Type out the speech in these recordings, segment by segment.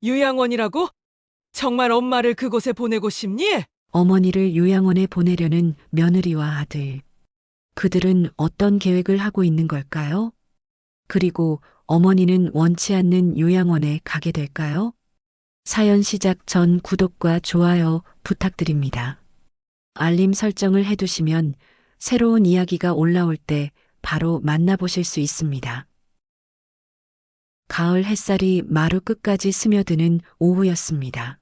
유양원이라고? 정말 엄마를 그곳에 보내고 싶니? 어머니를 요양원에 보내려는 며느리와 아들. 그들은 어떤 계획을 하고 있는 걸까요? 그리고 어머니는 원치 않는 요양원에 가게 될까요? 사연 시작 전 구독과 좋아요 부탁드립니다. 알림 설정을 해두시면 새로운 이야기가 올라올 때 바로 만나보실 수 있습니다. 가을 햇살이 마루 끝까지 스며드는 오후였습니다.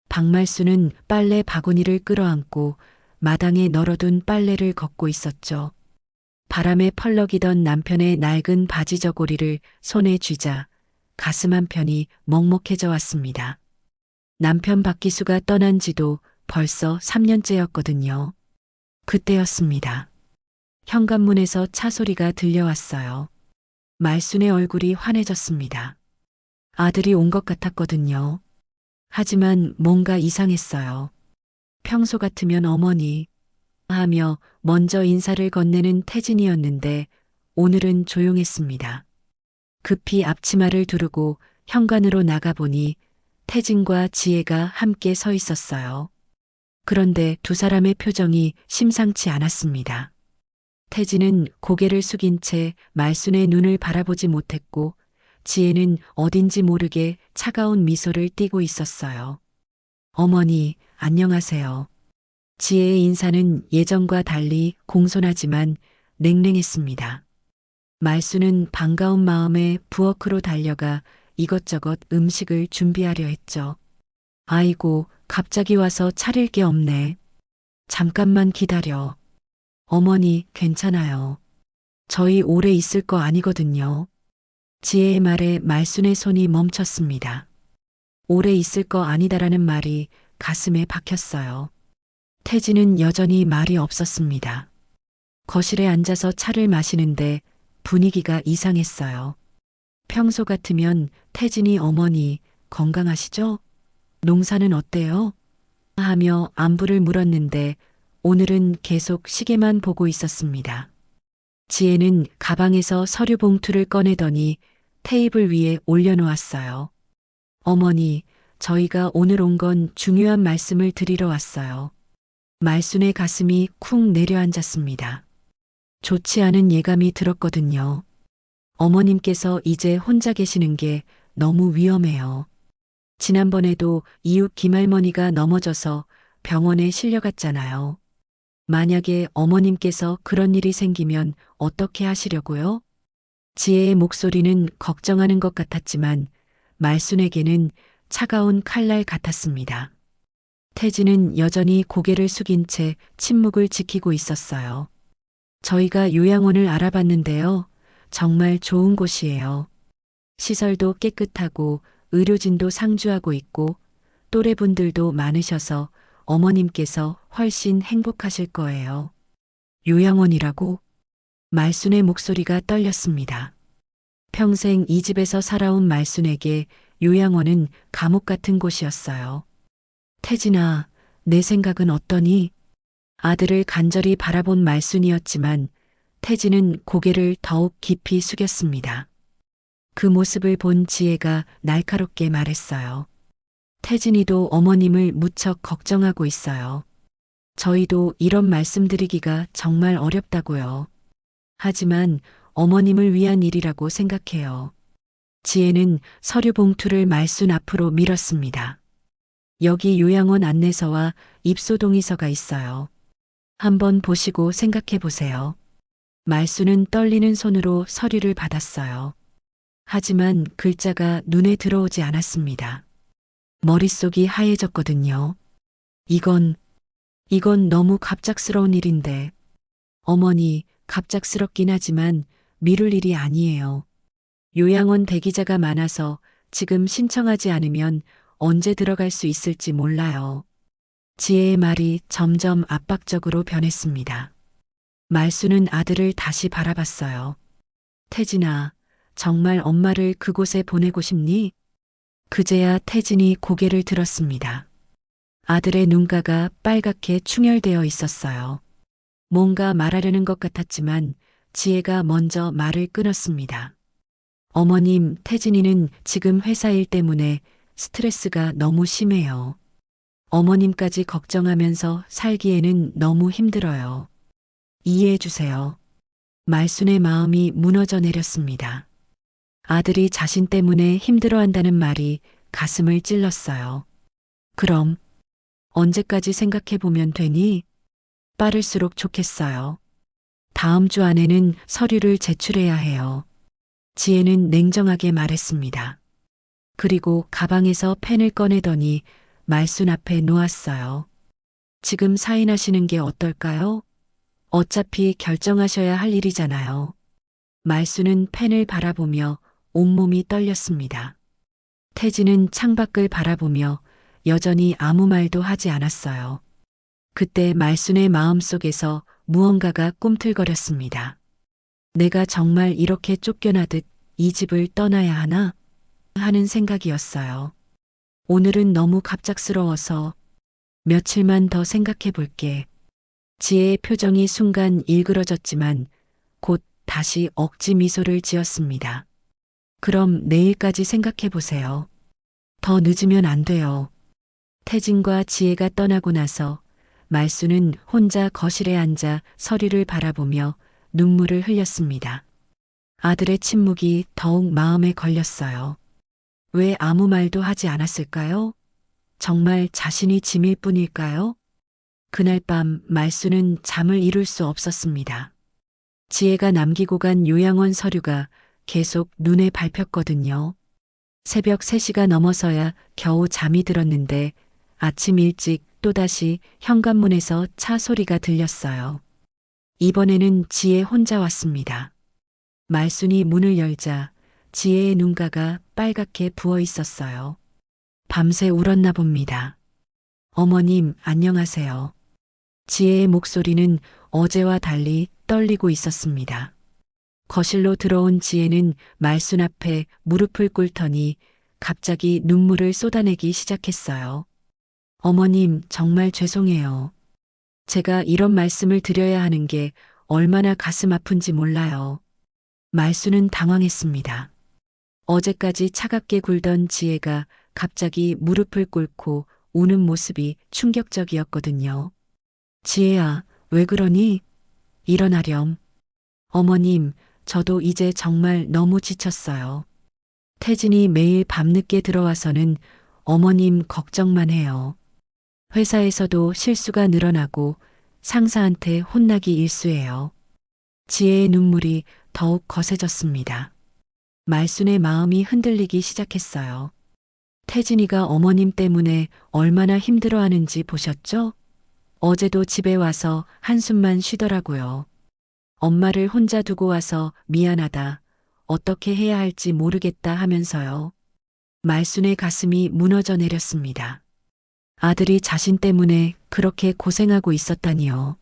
박말수는 빨래 바구니를 끌어안고 마당에 널어둔 빨래를 걷고 있었죠. 바람에 펄럭이던 남편의 낡은 바지 저고리를 손에 쥐자 가슴 한편이 먹먹해져 왔습니다. 남편 박기수가 떠난 지도 벌써 3년째였거든요. 그때였습니다. 현관문에서 차 소리가 들려왔어요. 말순의 얼굴이 환해졌습니다. 아들이 온 것 같았거든요. 하지만 뭔가 이상했어요. 평소 같으면 어머니 하며 먼저 인사를 건네는 태진이었는데 오늘은 조용했습니다. 급히 앞치마를 두르고 현관으로 나가보니 태진과 지혜가 함께 서 있었어요. 그런데 두 사람의 표정이 심상치 않았습니다. 태진은 고개를 숙인 채 말순의 눈을 바라보지 못했고 지혜는 어딘지 모르게 차가운 미소를 띠고 있었어요. 어머니, 안녕하세요. 지혜의 인사는 예전과 달리 공손하지만 냉랭했습니다. 말수는 반가운 마음에 부엌으로 달려가 이것저것 음식을 준비하려 했죠. 아이고, 갑자기 와서 차릴 게 없네. 잠깐만 기다려. 어머니, 괜찮아요. 저희 오래 있을 거 아니거든요. 지혜의 말에 말순의 손이 멈췄습니다. 오래 있을 거 아니다라는 말이 가슴에 박혔어요. 태진은 여전히 말이 없었습니다. 거실에 앉아서 차를 마시는데 분위기가 이상했어요. 평소 같으면 태진이 어머니 건강하시죠? 농사는 어때요? 하며 안부를 물었는데 오늘은 계속 시계만 보고 있었습니다. 지혜는 가방에서 서류 봉투를 꺼내더니 테이블 위에 올려놓았어요. 어머니, 저희가 오늘 온 건 중요한 말씀을 드리러 왔어요. 말순의 가슴이 쿵 내려앉았습니다. 좋지 않은 예감이 들었거든요. 어머님께서 이제 혼자 계시는 게 너무 위험해요. 지난번에도 이웃 김할머니가 넘어져서 병원에 실려갔잖아요. 만약에 어머님께서 그런 일이 생기면 어떻게 하시려고요? 지혜의 목소리는 걱정하는 것 같았지만 말순에게는 차가운 칼날 같았습니다. 태진은 여전히 고개를 숙인 채 침묵을 지키고 있었어요. 저희가 요양원을 알아봤는데요. 정말 좋은 곳이에요. 시설도 깨끗하고 의료진도 상주하고 있고 또래분들도 많으셔서 어머님께서 훨씬 행복하실 거예요. 요양원이라고? 말순의 목소리가 떨렸습니다. 평생 이 집에서 살아온 말순에게 요양원은 감옥 같은 곳이었어요. 태진아, 내 생각은 어떠니? 아들을 간절히 바라본 말순이었지만 태진은 고개를 더욱 깊이 숙였습니다. 그 모습을 본 지혜가 날카롭게 말했어요. 태진이도 어머님을 무척 걱정하고 있어요. 저희도 이런 말씀드리기가 정말 어렵다고요. 하지만 어머님을 위한 일이라고 생각해요. 지혜는 서류 봉투를 말순 앞으로 밀었습니다. 여기 요양원 안내서와 입소 동의서가 있어요. 한번 보시고 생각해 보세요. 말순은 떨리는 손으로 서류를 받았어요. 하지만 글자가 눈에 들어오지 않았습니다. 머릿속이 하얘졌거든요. 이건 너무 갑작스러운 일인데. 어머니, 갑작스럽긴 하지만 미룰 일이 아니에요. 요양원 대기자가 많아서 지금 신청하지 않으면 언제 들어갈 수 있을지 몰라요. 지혜의 말이 점점 압박적으로 변했습니다. 말수는 아들을 다시 바라봤어요. 태진아, 정말 엄마를 그곳에 보내고 싶니? 그제야 태진이 고개를 들었습니다. 아들의 눈가가 빨갛게 충혈되어 있었어요. 뭔가 말하려는 것 같았지만 지혜가 먼저 말을 끊었습니다. 어머님, 태진이는 지금 회사 일 때문에 스트레스가 너무 심해요. 어머님까지 걱정하면서 살기에는 너무 힘들어요. 이해해 주세요. 말순의 마음이 무너져 내렸습니다. 아들이 자신 때문에 힘들어한다는 말이 가슴을 찔렀어요. 그럼 언제까지 생각해 보면 되니? 빠를수록 좋겠어요. 다음 주 안에는 서류를 제출해야 해요. 지혜는 냉정하게 말했습니다. 그리고 가방에서 펜을 꺼내더니 말순 앞에 놓았어요. 지금 사인하시는 게 어떨까요? 어차피 결정하셔야 할 일이잖아요. 말순은 펜을 바라보며 온몸이 떨렸습니다. 태진은 창밖을 바라보며 여전히 아무 말도 하지 않았어요. 그때 말순의 마음속에서 무언가가 꿈틀거렸습니다. 내가 정말 이렇게 쫓겨나듯 이 집을 떠나야 하나? 하는 생각이었어요. 오늘은 너무 갑작스러워서 며칠만 더 생각해 볼게. 지혜의 표정이 순간 일그러졌지만 곧 다시 억지 미소를 지었습니다. 그럼 내일까지 생각해 보세요. 더 늦으면 안 돼요. 태진과 지혜가 떠나고 나서 말순은 혼자 거실에 앉아 서리를 바라보며 눈물을 흘렸습니다. 아들의 침묵이 더욱 마음에 걸렸어요. 왜 아무 말도 하지 않았을까요? 정말 자신이 짐일 뿐일까요? 그날 밤 말순은 잠을 이룰 수 없었습니다. 지혜가 남기고 간 요양원 서류가 계속 눈에 밟혔거든요. 새벽 3시가 넘어서야 겨우 잠이 들었는데 아침 일찍 또다시 현관문에서 차 소리가 들렸어요. 이번에는 지혜 혼자 왔습니다. 말순이 문을 열자 지혜의 눈가가 빨갛게 부어 있었어요. 밤새 울었나 봅니다. 어머님, 안녕하세요. 지혜의 목소리는 어제와 달리 떨리고 있었습니다. 거실로 들어온 지혜는 말순 앞에 무릎을 꿇더니 갑자기 눈물을 쏟아내기 시작했어요. 어머님, 정말 죄송해요. 제가 이런 말씀을 드려야 하는 게 얼마나 가슴 아픈지 몰라요. 말순은 당황했습니다. 어제까지 차갑게 굴던 지혜가 갑자기 무릎을 꿇고 우는 모습이 충격적이었거든요. 지혜야, 왜 그러니? 일어나렴. 어머님, 저도 이제 정말 너무 지쳤어요. 태진이 매일 밤늦게 들어와서는 어머님 걱정만 해요. 회사에서도 실수가 늘어나고 상사한테 혼나기 일쑤예요. 지혜의 눈물이 더욱 거세졌습니다. 말순의 마음이 흔들리기 시작했어요. 태진이가 어머님 때문에 얼마나 힘들어하는지 보셨죠? 어제도 집에 와서 한숨만 쉬더라고요. 엄마를 혼자 두고 와서 미안하다. 어떻게 해야 할지 모르겠다 하면서요. 말순의 가슴이 무너져 내렸습니다. 아들이 자신 때문에 그렇게 고생하고 있었다니요.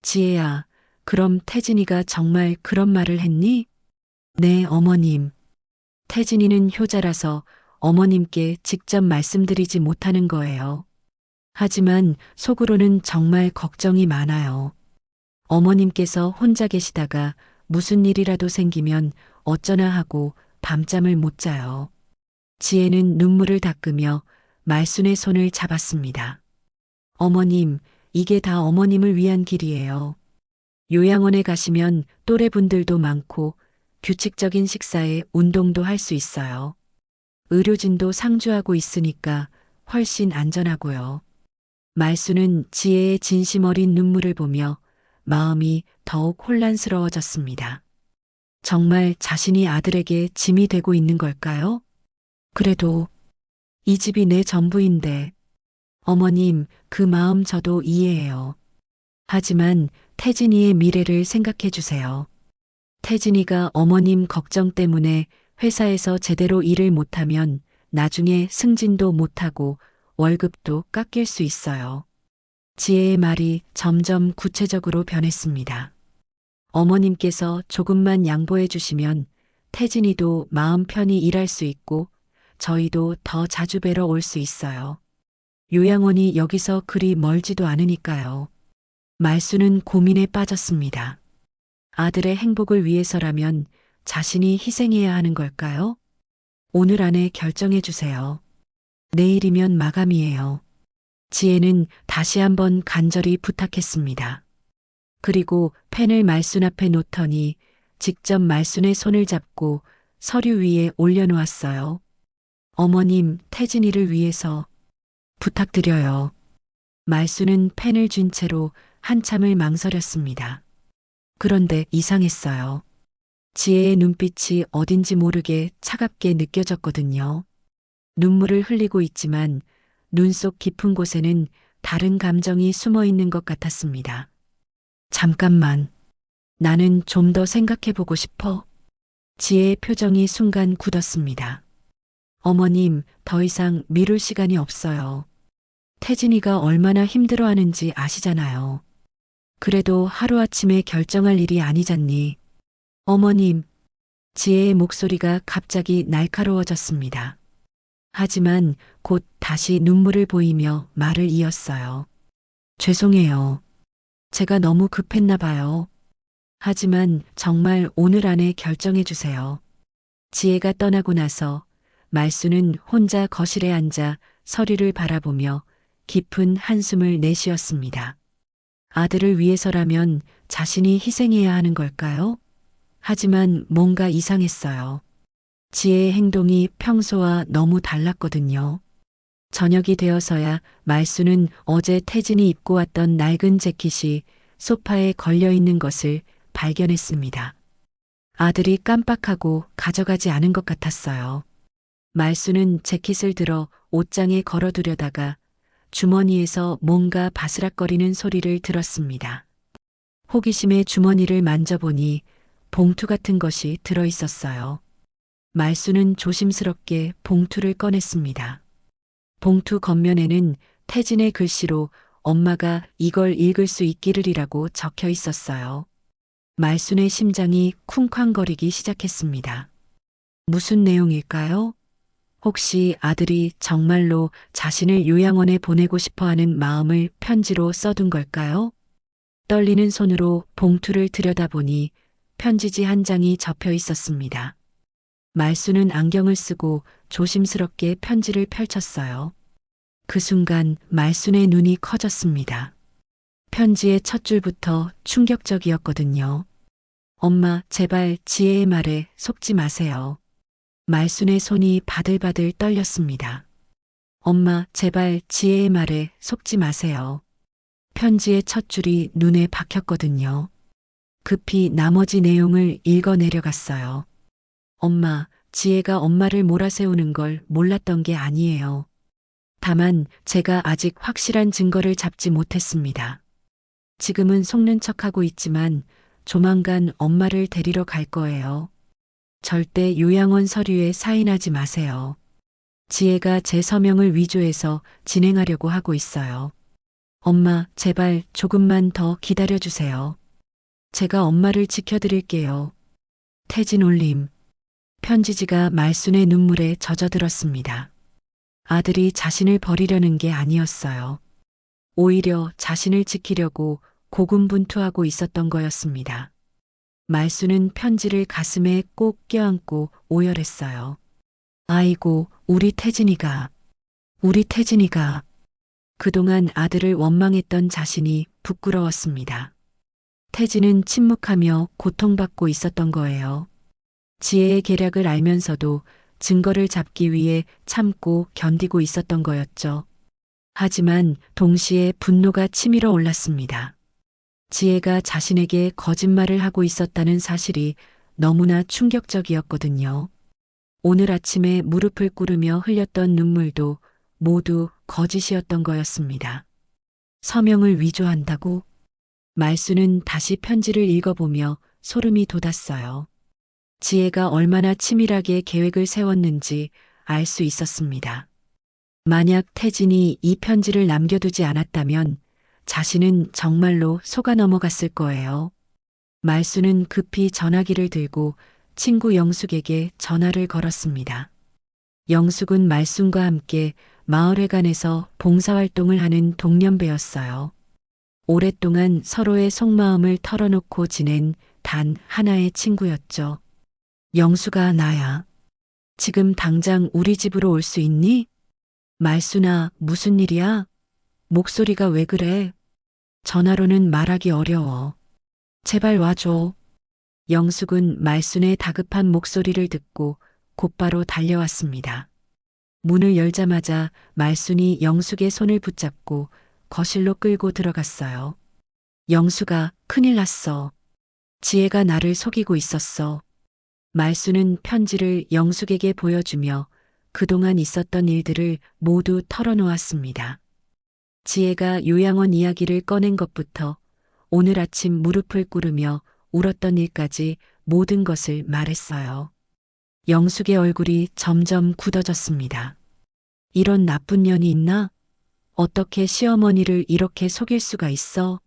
지혜야, 그럼 태진이가 정말 그런 말을 했니? 네, 어머님. 태진이는 효자라서 어머님께 직접 말씀드리지 못하는 거예요. 하지만 속으로는 정말 걱정이 많아요. 어머님께서 혼자 계시다가 무슨 일이라도 생기면 어쩌나 하고 밤잠을 못 자요. 지혜는 눈물을 닦으며 말순의 손을 잡았습니다. 어머님, 이게 다 어머님을 위한 길이에요. 요양원에 가시면 또래분들도 많고 규칙적인 식사에 운동도 할 수 있어요. 의료진도 상주하고 있으니까 훨씬 안전하고요. 말순은 지혜의 진심 어린 눈물을 보며 마음이 더욱 혼란스러워졌습니다. 정말 자신이 아들에게 짐이 되고 있는 걸까요? 그래도 이 집이 내 전부인데. 어머님, 그 마음 저도 이해해요. 하지만 태진이의 미래를 생각해 주세요. 태진이가 어머님 걱정 때문에 회사에서 제대로 일을 못하면 나중에 승진도 못하고 월급도 깎일 수 있어요. 지혜의 말이 점점 구체적으로 변했습니다. 어머님께서 조금만 양보해 주시면 태진이도 마음 편히 일할 수 있고 저희도 더 자주 뵈러 올 수 있어요. 요양원이 여기서 그리 멀지도 않으니까요. 말순은 고민에 빠졌습니다. 아들의 행복을 위해서라면 자신이 희생해야 하는 걸까요? 오늘 안에 결정해 주세요. 내일이면 마감이에요. 지혜는 다시 한번 간절히 부탁했습니다. 그리고 펜을 말순 앞에 놓더니 직접 말순의 손을 잡고 서류 위에 올려놓았어요. 어머님, 태진이를 위해서 부탁드려요. 말순은 펜을 쥔 채로 한참을 망설였습니다. 그런데 이상했어요. 지혜의 눈빛이 어딘지 모르게 차갑게 느껴졌거든요. 눈물을 흘리고 있지만 눈 속 깊은 곳에는 다른 감정이 숨어 있는 것 같았습니다. 잠깐만. 나는 좀 더 생각해 보고 싶어. 지혜의 표정이 순간 굳었습니다. 어머님, 더 이상 미룰 시간이 없어요. 태진이가 얼마나 힘들어하는지 아시잖아요. 그래도 하루아침에 결정할 일이 아니잖니. 어머님, 지혜의 목소리가 갑자기 날카로워졌습니다. 하지만 곧 다시 눈물을 보이며 말을 이었어요. 죄송해요. 제가 너무 급했나 봐요. 하지만 정말 오늘 안에 결정해 주세요. 지혜가 떠나고 나서 말수는 혼자 거실에 앉아 서류를 바라보며 깊은 한숨을 내쉬었습니다. 아들을 위해서라면 자신이 희생해야 하는 걸까요? 하지만 뭔가 이상했어요. 지혜의 행동이 평소와 너무 달랐거든요. 저녁이 되어서야 말수는 어제 태진이 입고 왔던 낡은 재킷이 소파에 걸려 있는 것을 발견했습니다. 아들이 깜빡하고 가져가지 않은 것 같았어요. 말수는 재킷을 들어 옷장에 걸어두려다가 주머니에서 뭔가 바스락거리는 소리를 들었습니다. 호기심에 주머니를 만져보니 봉투 같은 것이 들어 있었어요. 말수는 조심스럽게 봉투를 꺼냈습니다. 봉투 겉면에는 태진의 글씨로 엄마가 이걸 읽을 수 있기를이라고 적혀 있었어요. 말순의 심장이 쿵쾅거리기 시작했습니다. 무슨 내용일까요? 혹시 아들이 정말로 자신을 요양원에 보내고 싶어 하는 마음을 편지로 써둔 걸까요? 떨리는 손으로 봉투를 들여다보니 편지지 한 장이 접혀 있었습니다. 말수는 안경을 쓰고 조심스럽게 편지를 펼쳤어요. 그 순간 말순의 눈이 커졌습니다. 편지의 첫 줄부터 충격적이었거든요. 엄마, 제발 지혜의 말에 속지 마세요. 말순의 손이 바들바들 떨렸습니다. 엄마, 제발 지혜의 말에 속지 마세요. 편지의 첫 줄이 눈에 박혔거든요. 급히 나머지 내용을 읽어 내려갔어요. 엄마, 지혜가 엄마를 몰아세우는 걸 몰랐던 게 아니에요. 다만 제가 아직 확실한 증거를 잡지 못했습니다. 지금은 속는 척하고 있지만 조만간 엄마를 데리러 갈 거예요. 절대 요양원 서류에 사인하지 마세요. 지혜가 제 서명을 위조해서 진행하려고 하고 있어요. 엄마, 제발 조금만 더 기다려주세요. 제가 엄마를 지켜드릴게요. 태진 올림. 편지지가 말순의 눈물에 젖어들었습니다. 아들이 자신을 버리려는 게 아니었어요. 오히려 자신을 지키려고 고군분투하고 있었던 거였습니다. 말수는 편지를 가슴에 꼭 껴안고 오열했어요. 아이고, 우리 태진이가. 그동안 아들을 원망했던 자신이 부끄러웠습니다. 태진은 침묵하며 고통받고 있었던 거예요. 지혜의 계략을 알면서도 증거를 잡기 위해 참고 견디고 있었던 거였죠. 하지만 동시에 분노가 치밀어 올랐습니다. 지혜가 자신에게 거짓말을 하고 있었다는 사실이 너무나 충격적이었거든요. 오늘 아침에 무릎을 꿇으며 흘렸던 눈물도 모두 거짓이었던 거였습니다. 서명을 위조한다고? 말수는 다시 편지를 읽어보며 소름이 돋았어요. 지혜가 얼마나 치밀하게 계획을 세웠는지 알 수 있었습니다. 만약 태진이 이 편지를 남겨두지 않았다면 자신은 정말로 속아 넘어갔을 거예요. 말수는 급히 전화기를 들고 친구 영숙에게 전화를 걸었습니다. 영숙은 말순과 함께 마을회관에서 봉사활동을 하는 동년배였어요. 오랫동안 서로의 속마음을 털어놓고 지낸 단 하나의 친구였죠. 영수가 나야. 지금 당장 우리 집으로 올 수 있니? 말순아, 무슨 일이야? 목소리가 왜 그래? 전화로는 말하기 어려워. 제발 와줘. 영숙은 말순의 다급한 목소리를 듣고 곧바로 달려왔습니다. 문을 열자마자 말순이 영숙의 손을 붙잡고 거실로 끌고 들어갔어요. 영숙아, 큰일 났어. 지혜가 나를 속이고 있었어. 말순은 편지를 영숙에게 보여주며 그동안 있었던 일들을 모두 털어놓았습니다. 지혜가 요양원 이야기를 꺼낸 것부터 오늘 아침 무릎을 꿇으며 울었던 일까지 모든 것을 말했어요. 영숙의 얼굴이 점점 굳어졌습니다. 이런 나쁜 년이 있나? 어떻게 시어머니를 이렇게 속일 수가 있어?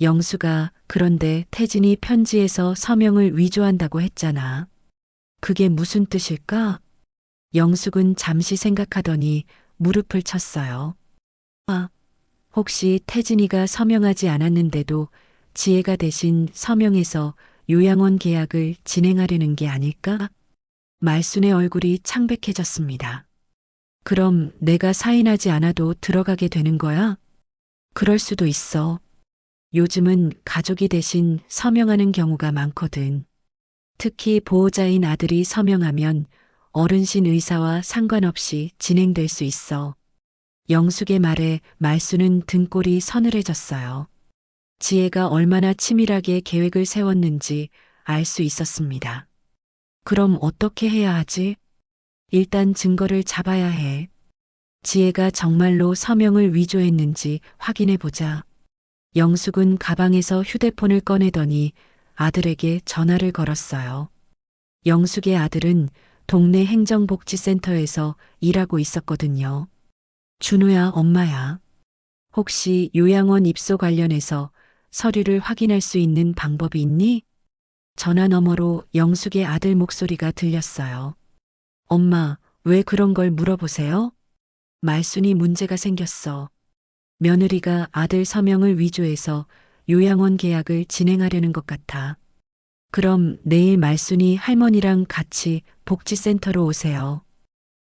영숙아, 그런데 태진이 편지에서 서명을 위조한다고 했잖아. 그게 무슨 뜻일까? 영숙은 잠시 생각하더니 무릎을 쳤어요. 아, 혹시 태진이가 서명하지 않았는데도 지혜가 대신 서명해서 요양원 계약을 진행하려는 게 아닐까? 말순의 얼굴이 창백해졌습니다. 그럼 내가 사인하지 않아도 들어가게 되는 거야? 그럴 수도 있어. 요즘은 가족이 대신 서명하는 경우가 많거든. 특히 보호자인 아들이 서명하면 어른신 의사와 상관없이 진행될 수 있어. 영숙의 말에 말순은 등골이 서늘해졌어요. 지혜가 얼마나 치밀하게 계획을 세웠는지 알 수 있었습니다. 그럼 어떻게 해야 하지? 일단 증거를 잡아야 해. 지혜가 정말로 서명을 위조했는지 확인해 보자. 영숙은 가방에서 휴대폰을 꺼내더니 아들에게 전화를 걸었어요. 영숙의 아들은 동네 행정복지센터에서 일하고 있었거든요. 준우야, 엄마야. 혹시 요양원 입소 관련해서 서류를 확인할 수 있는 방법이 있니? 전화 너머로 영숙의 아들 목소리가 들렸어요. 엄마, 왜 그런 걸 물어보세요? 말순이 문제가 생겼어. 며느리가 아들 서명을 위조해서 요양원 계약을 진행하려는 것 같아. 그럼 내일 말순이 할머니랑 같이 복지센터로 오세요.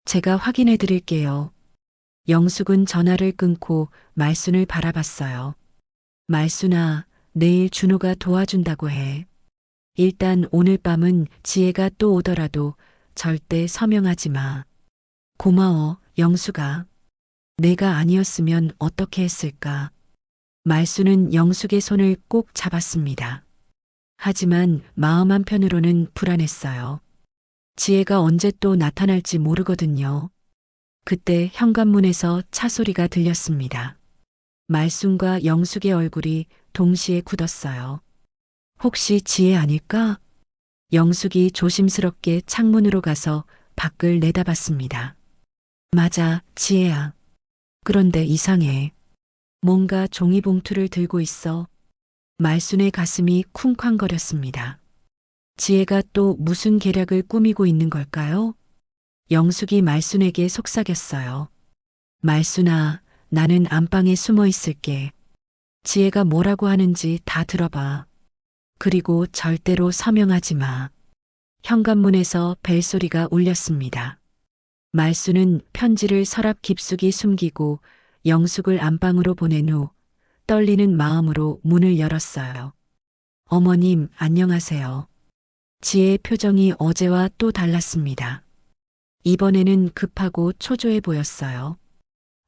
제가 확인해 드릴게요. 영숙은 전화를 끊고 말순을 바라봤어요. 말순아, 내일 준호가 도와준다고 해. 일단 오늘 밤은 지혜가 또 오더라도 절대 서명하지 마. 고마워, 영숙아. 내가 아니었으면 어떻게 했을까? 말순은 영숙의 손을 꼭 잡았습니다. 하지만 마음 한편으로는 불안했어요. 지혜가 언제 또 나타날지 모르거든요. 그때 현관문에서 차 소리가 들렸습니다. 말순과 영숙의 얼굴이 동시에 굳었어요. 혹시 지혜 아닐까? 영숙이 조심스럽게 창문으로 가서 밖을 내다봤습니다. 맞아, 지혜야. 그런데 이상해. 뭔가 종이봉투를 들고 있어. 말순의 가슴이 쿵쾅거렸습니다. 지혜가 또 무슨 계략을 꾸미고 있는 걸까요? 영숙이 말순에게 속삭였어요. 말순아, 나는 안방에 숨어 있을게. 지혜가 뭐라고 하는지 다 들어봐. 그리고 절대로 서명하지 마. 현관문에서 벨소리가 울렸습니다. 말순은 편지를 서랍 깊숙이 숨기고 영숙을 안방으로 보낸 후 떨리는 마음으로 문을 열었어요. 어머님, 안녕하세요. 지혜의 표정이 어제와 또 달랐습니다. 이번에는 급하고 초조해 보였어요.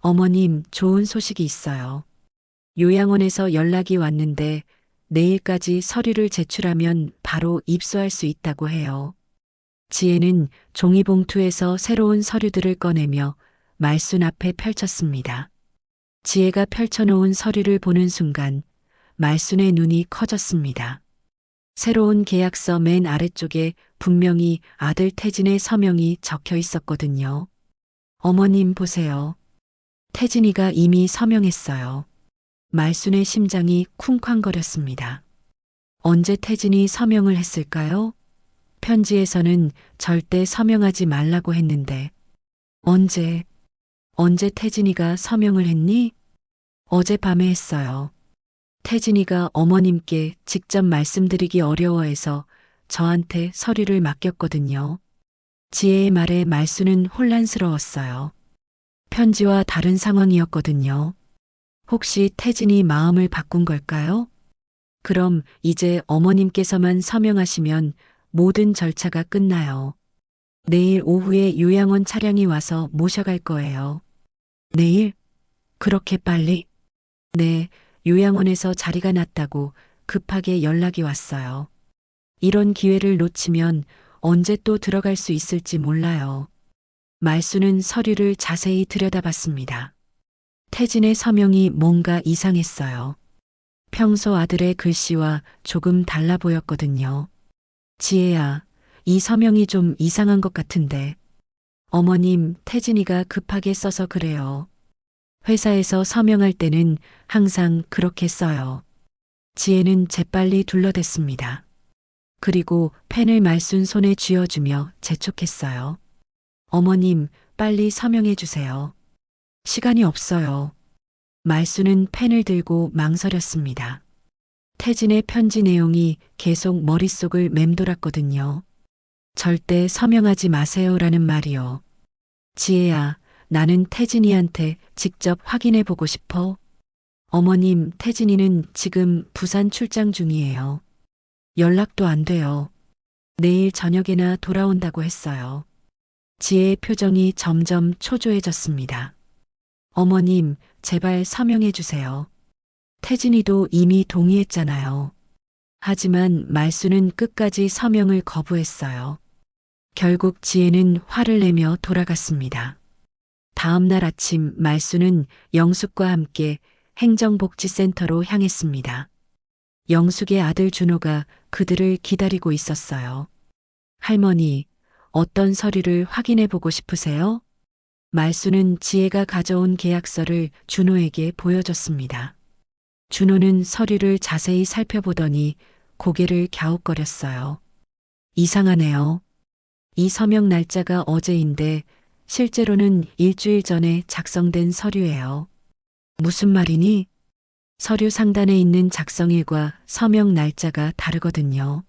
어머님, 좋은 소식이 있어요. 요양원에서 연락이 왔는데 내일까지 서류를 제출하면 바로 입소할 수 있다고 해요. 지혜는 종이봉투에서 새로운 서류들을 꺼내며 말순 앞에 펼쳤습니다. 지혜가 펼쳐놓은 서류를 보는 순간 말순의 눈이 커졌습니다. 새로운 계약서 맨 아래쪽에 분명히 아들 태진의 서명이 적혀 있었거든요. 어머님 보세요. 태진이가 이미 서명했어요. 말순의 심장이 쿵쾅거렸습니다. 언제 태진이 서명을 했을까요? 편지에서는 절대 서명하지 말라고 했는데 언제 태진이가 서명을 했니? 어젯밤에 했어요. 태진이가 어머님께 직접 말씀드리기 어려워해서 저한테 서류를 맡겼거든요. 지혜의 말에 말순은 혼란스러웠어요. 편지와 다른 상황이었거든요. 혹시 태진이 마음을 바꾼 걸까요? 그럼 이제 어머님께서만 서명하시면 모든 절차가 끝나요. 내일 오후에 요양원 차량이 와서 모셔갈 거예요. 내일? 그렇게 빨리? 네, 요양원에서 자리가 났다고 급하게 연락이 왔어요. 이런 기회를 놓치면 언제 또 들어갈 수 있을지 몰라요. 말수는 서류를 자세히 들여다봤습니다. 태진의 서명이 뭔가 이상했어요. 평소 아들의 글씨와 조금 달라 보였거든요. 지혜야, 이 서명이 좀 이상한 것 같은데. 어머님, 태진이가 급하게 써서 그래요. 회사에서 서명할 때는 항상 그렇게 써요. 지혜는 재빨리 둘러댔습니다. 그리고 펜을 말순 손에 쥐어주며 재촉했어요. 어머님, 빨리 서명해 주세요. 시간이 없어요. 말수는 펜을 들고 망설였습니다. 태진의 편지 내용이 계속 머릿속을 맴돌았거든요. 절대 서명하지 마세요라는 말이요. 지혜야, 나는 태진이한테 직접 확인해 보고 싶어. 어머님, 태진이는 지금 부산 출장 중이에요. 연락도 안 돼요. 내일 저녁에나 돌아온다고 했어요. 지혜의 표정이 점점 초조해졌습니다. 어머님, 제발 서명해 주세요. 태진이도 이미 동의했잖아요. 하지만 말수는 끝까지 서명을 거부했어요. 결국 지혜는 화를 내며 돌아갔습니다. 다음 날 아침 말수는 영숙과 함께 행정복지센터로 향했습니다. 영숙의 아들 준호가 그들을 기다리고 있었어요. 할머니, 어떤 서류를 확인해 보고 싶으세요? 말수는 지혜가 가져온 계약서를 준호에게 보여줬습니다. 준호는 서류를 자세히 살펴보더니 고개를 갸웃거렸어요. 이상하네요. 이 서명 날짜가 어제인데 실제로는 일주일 전에 작성된 서류예요. 무슨 말이니? 서류 상단에 있는 작성일과 서명 날짜가 다르거든요.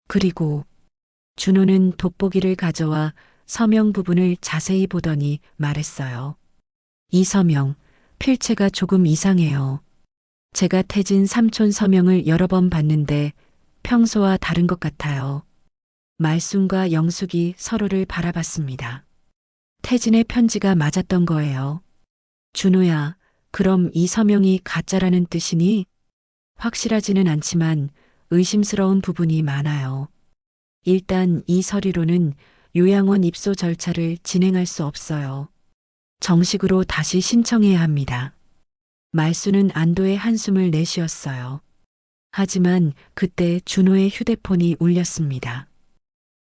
그리고 준호는 돋보기를 가져와 서명 부분을 자세히 보더니 말했어요. 이 서명, 필체가 조금 이상해요. 제가 태진 삼촌 서명을 여러 번 봤는데 평소와 다른 것 같아요. 말순과 영숙이 서로를 바라봤습니다. 태진의 편지가 맞았던 거예요. 준호야, 그럼 이 서명이 가짜라는 뜻이니? 확실하지는 않지만 의심스러운 부분이 많아요. 일단 이 서류로는 요양원 입소 절차를 진행할 수 없어요. 정식으로 다시 신청해야 합니다. 말수는 안도의 한숨을 내쉬었어요. 하지만 그때 준호의 휴대폰이 울렸습니다.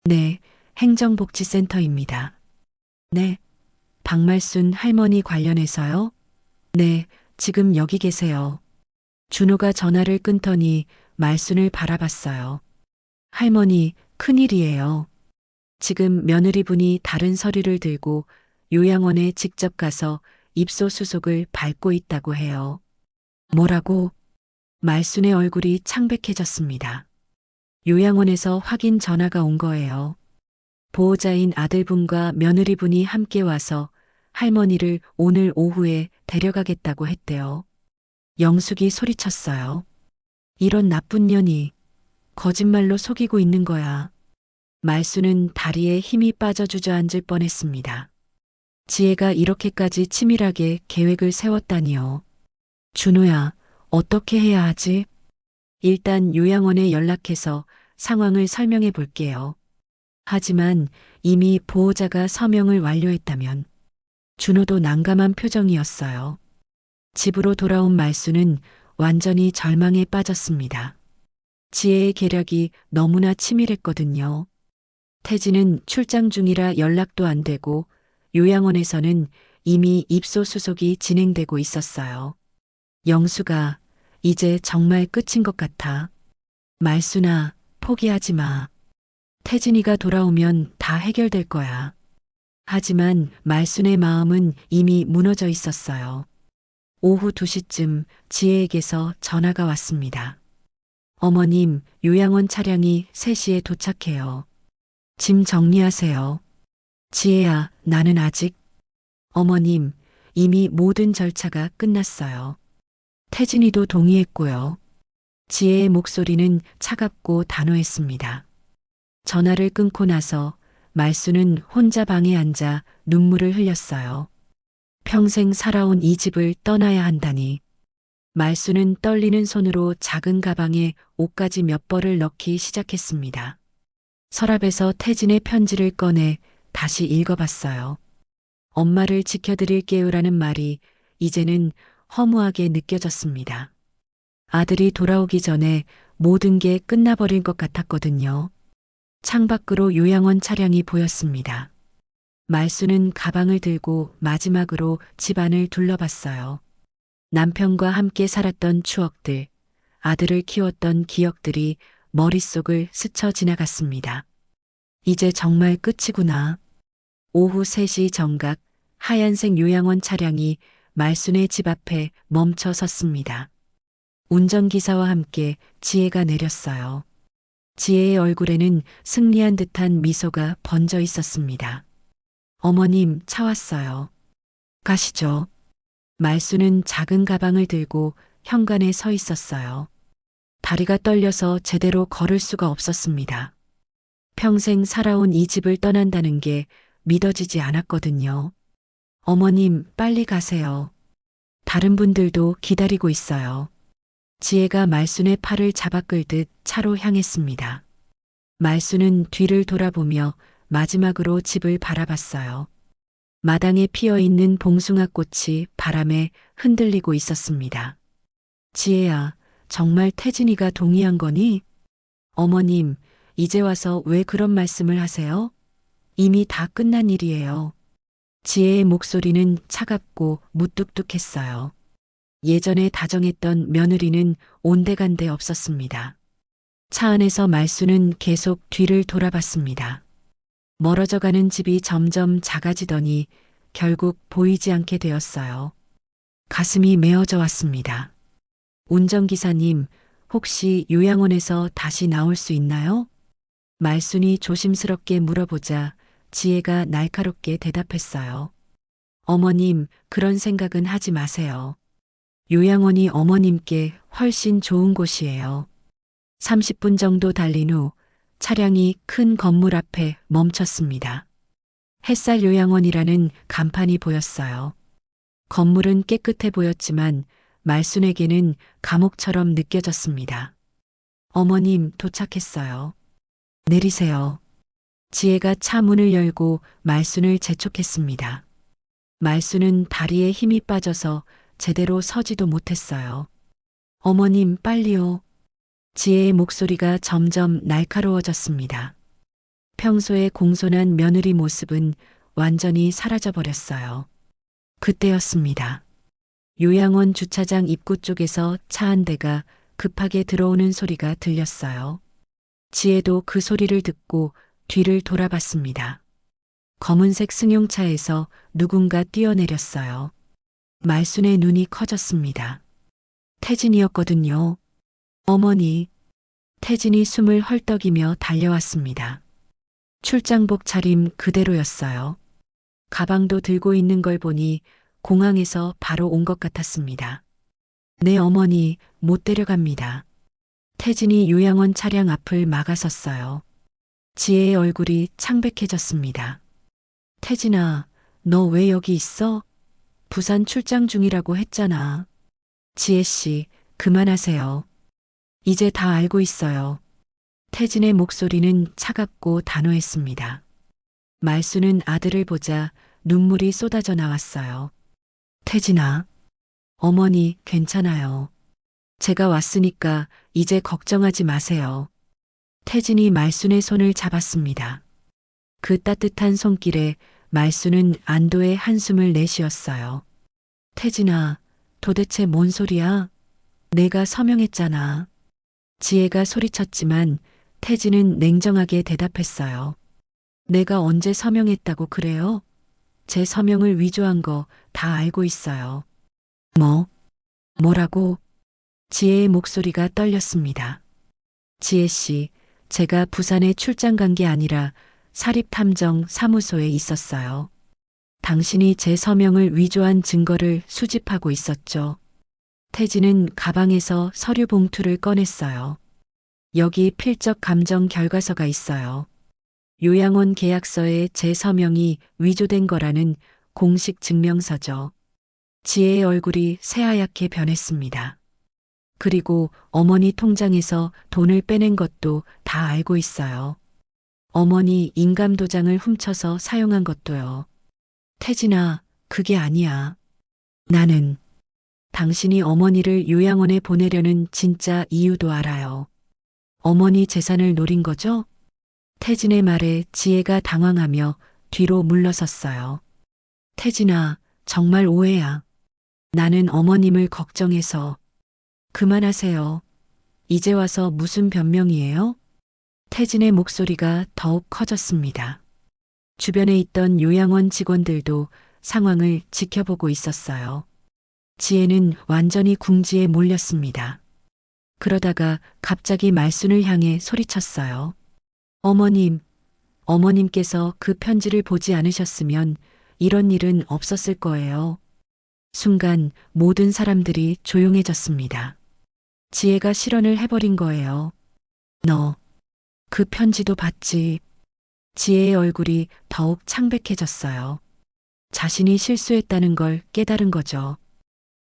네, 행정복지센터입니다. 네, 박말순 할머니 관련해서요? 네, 지금 여기 계세요. 준호가 전화를 끊더니 말순을 바라봤어요. 할머니, 큰일이에요. 지금 며느리분이 다른 서류를 들고 요양원에 직접 가서 입소수속을 밟고 있다고 해요. 뭐라고? 말순의 얼굴이 창백해졌습니다. 요양원에서 확인 전화가 온 거예요. 보호자인 아들분과 며느리분이 함께 와서 할머니를 오늘 오후에 데려가겠다고 했대요. 영숙이 소리쳤어요. 이런 나쁜 년이 거짓말로 속이고 있는 거야. 말수는 다리에 힘이 빠져 주저앉을 뻔했습니다. 지혜가 이렇게까지 치밀하게 계획을 세웠다니요. 준호야, 어떻게 해야 하지? 일단 요양원에 연락해서 상황을 설명해 볼게요. 하지만 이미 보호자가 서명을 완료했다면 준호도 난감한 표정이었어요. 집으로 돌아온 말수는 완전히 절망에 빠졌습니다. 지혜의 계략이 너무나 치밀했거든요. 태진은 출장 중이라 연락도 안 되고 요양원에서는 이미 입소수속이 진행되고 있었어요. 영수가 이제 정말 끝인 것 같아. 말순아, 포기하지 마. 태진이가 돌아오면 다 해결될 거야. 하지만 말순의 마음은 이미 무너져 있었어요. 오후 2시쯤 지혜에게서 전화가 왔습니다. 어머님, 요양원 차량이 3시에 도착해요. 짐 정리하세요. 지혜야, 나는 아직. 어머님, 이미 모든 절차가 끝났어요. 태진이도 동의했고요. 지혜의 목소리는 차갑고 단호했습니다. 전화를 끊고 나서 말수는 혼자 방에 앉아 눈물을 흘렸어요. 평생 살아온 이 집을 떠나야 한다니. 말수는 떨리는 손으로 작은 가방에 옷까지 몇 벌을 넣기 시작했습니다. 서랍에서 태진의 편지를 꺼내 다시 읽어봤어요. 엄마를 지켜드릴게요라는 말이 이제는 허무하게 느껴졌습니다. 아들이 돌아오기 전에 모든 게 끝나버릴 것 같았거든요. 창밖으로 요양원 차량이 보였습니다. 말수는 가방을 들고 마지막으로 집안을 둘러봤어요. 남편과 함께 살았던 추억들, 아들을 키웠던 기억들이 머릿속을 스쳐 지나갔습니다. 이제 정말 끝이구나. 오후 3시 정각 하얀색 요양원 차량이 말순의 집 앞에 멈춰 섰습니다. 운전기사와 함께 지혜가 내렸어요. 지혜의 얼굴에는 승리한 듯한 미소가 번져 있었습니다. 어머님, 차 왔어요. 가시죠. 말수는 작은 가방을 들고 현관에 서 있었어요. 다리가 떨려서 제대로 걸을 수가 없었습니다. 평생 살아온 이 집을 떠난다는 게 믿어지지 않았거든요. 어머님, 빨리 가세요. 다른 분들도 기다리고 있어요. 지혜가 말순의 팔을 잡아 끌듯 차로 향했습니다. 말순은 뒤를 돌아보며 마지막으로 집을 바라봤어요. 마당에 피어 있는 봉숭아 꽃이 바람에 흔들리고 있었습니다. 지혜야, 정말 태진이가 동의한 거니? 어머님, 이제 와서 왜 그런 말씀을 하세요? 이미 다 끝난 일이에요. 지혜의 목소리는 차갑고 무뚝뚝했어요. 예전에 다정했던 며느리는 온데간데 없었습니다. 차 안에서 말수는 계속 뒤를 돌아봤습니다. 멀어져가는 집이 점점 작아지더니 결국 보이지 않게 되었어요. 가슴이 메어져 왔습니다. 운전기사님, 혹시 요양원에서 다시 나올 수 있나요? 말순이 조심스럽게 물어보자 지혜가 날카롭게 대답했어요. 어머님, 그런 생각은 하지 마세요. 요양원이 어머님께 훨씬 좋은 곳이에요. 30분 정도 달린 후 차량이 큰 건물 앞에 멈췄습니다. 햇살 요양원이라는 간판이 보였어요. 건물은 깨끗해 보였지만 말순에게는 감옥처럼 느껴졌습니다. 어머님, 도착했어요. 내리세요. 지혜가 차 문을 열고 말순을 재촉했습니다. 말순은 다리에 힘이 빠져서 제대로 서지도 못했어요. 어머님, 빨리요. 지혜의 목소리가 점점 날카로워졌습니다. 평소에 공손한 며느리 모습은 완전히 사라져버렸어요. 그때였습니다. 요양원 주차장 입구 쪽에서 차 한 대가 급하게 들어오는 소리가 들렸어요. 지혜도 그 소리를 듣고 뒤를 돌아봤습니다. 검은색 승용차에서 누군가 뛰어내렸어요. 말순의 눈이 커졌습니다. 태진이었거든요. 어머니. 태진이 숨을 헐떡이며 달려왔습니다. 출장복 차림 그대로였어요. 가방도 들고 있는 걸 보니 공항에서 바로 온 것 같았습니다. 네, 어머니, 못 데려갑니다. 태진이 요양원 차량 앞을 막아섰어요. 지혜의 얼굴이 창백해졌습니다. 태진아, 너 왜 여기 있어? 부산 출장 중이라고 했잖아. 지혜 씨, 그만하세요. 이제 다 알고 있어요. 태진의 목소리는 차갑고 단호했습니다. 말수는 아들을 보자 눈물이 쏟아져 나왔어요. 태진아, 어머니, 괜찮아요. 제가 왔으니까 이제 걱정하지 마세요. 태진이 말순의 손을 잡았습니다. 그 따뜻한 손길에 말순은 안도의 한숨을 내쉬었어요. 태진아, 도대체 뭔 소리야? 내가 서명했잖아. 지혜가 소리쳤지만 태진은 냉정하게 대답했어요. 내가 언제 서명했다고 그래요? 제 서명을 위조한 거 다 알고 있어요. 뭐라고? 지혜의 목소리가 떨렸습니다. 지혜 씨, 제가 부산에 출장 간 게 아니라 사립탐정 사무소에 있었어요. 당신이 제 서명을 위조한 증거를 수집하고 있었죠. 태진은 가방에서 서류 봉투를 꺼냈어요. 여기 필적 감정 결과서가 있어요. 요양원 계약서에 제 서명이 위조된 거라는 공식 증명서죠. 지혜의 얼굴이 새하얗게 변했습니다. 그리고 어머니 통장에서 돈을 빼낸 것도 다 알고 있어요. 어머니 인감도장을 훔쳐서 사용한 것도요. 태진아, 그게 아니야. 나는 당신이 어머니를 요양원에 보내려는 진짜 이유도 알아요. 어머니 재산을 노린 거죠? 태진의 말에 지혜가 당황하며 뒤로 물러섰어요. 태진아, 정말 오해야. 나는 어머님을 걱정해서. 그만하세요. 이제 와서 무슨 변명이에요? 태진의 목소리가 더욱 커졌습니다. 주변에 있던 요양원 직원들도 상황을 지켜보고 있었어요. 지혜는 완전히 궁지에 몰렸습니다. 그러다가 갑자기 말순을 향해 소리쳤어요. 어머님, 어머님께서 그 편지를 보지 않으셨으면 이런 일은 없었을 거예요. 순간 모든 사람들이 조용해졌습니다. 지혜가 실언을 해버린 거예요. 너, 그 편지도 봤지. 지혜의 얼굴이 더욱 창백해졌어요. 자신이 실수했다는 걸 깨달은 거죠.